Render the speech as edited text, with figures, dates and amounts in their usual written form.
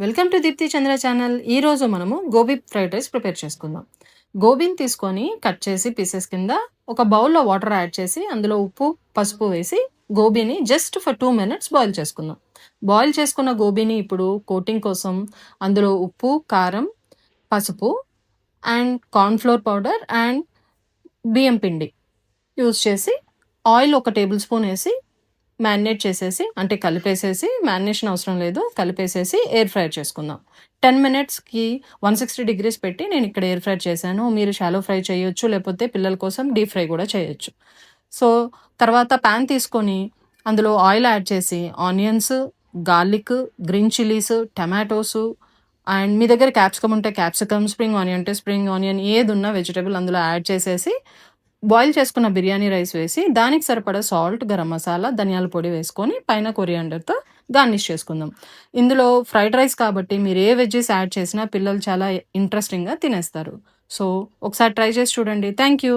Welcome to Deepti Chandra channel. ఈరోజు మనము gobi fried rice prepare చేసుకుందాం. గోబీని తీసుకొని కట్ చేసి పీసెస్ కింద ఒక బౌల్లో వాటర్ యాడ్ చేసి అందులో ఉప్పు, పసుపు వేసి గోబీని జస్ట్ ఫర్ 2 మినిట్స్ బాయిల్ చేసుకుందాం. బాయిల్ చేసుకున్న గోబీని ఇప్పుడు కోటింగ్ కోసం అందులో ఉప్పు, కారం, పసుపు అండ్ కార్న్‌ఫ్లోర్ పౌడర్ అండ్ బియ్యం పిండి యూజ్ చేసి ఆయిల్ ఒక టేబుల్ స్పూన్ వేసి మ్యారినేట్ చేసేసి అంటే కలిపేసేసి మ్యారినేషన్ అవసరం లేదు. కలిపేసేసి ఎయిర్ ఫ్రైర్ చేసుకుందాం. 10 మినిట్స్‌కి 160 డిగ్రీస్ పెట్టి నేను ఇక్కడ ఎయిర్ ఫ్రైర్ చేశాను. మీరు షాలో ఫ్రై చేయొచ్చు. లేకపోతే పిల్లల కోసం డీప్ ఫ్రై కూడా చేయొచ్చు. సో, తర్వాత పాన్ తీసుకొని అందులో ఆయిల్ యాడ్ చేసి onions, garlic, green chillies, tomatoes and మీ దగ్గర క్యాప్సికమ్ ఉంటే క్యాప్సికమ్, స్ప్రింగ్ ఆనియన్ ఉంటే స్ప్రింగ్ ఆనియన్ ఏదున్నా వెజిటబుల్ అందులో యాడ్ చేసేసి బాయిల్ చేసుకున్న బిర్యానీ రైస్ వేసి దానికి సరిపడా సాల్ట్, గరం మసాలా, ధనియాల పొడి వేసుకొని పైన కొరియాండర్‌తో గార్నిష్ చేసుకుందాం. ఇందులో ఫ్రైడ్ రైస్ కాబట్టి మీరు ఏ వెజ్జీస్ యాడ్ చేసినా పిల్లలు చాలా ఇంట్రెస్టింగ్‌గా తినేస్తారు. సో, ఒకసారి ట్రై చేసి చూడండి. Thank you.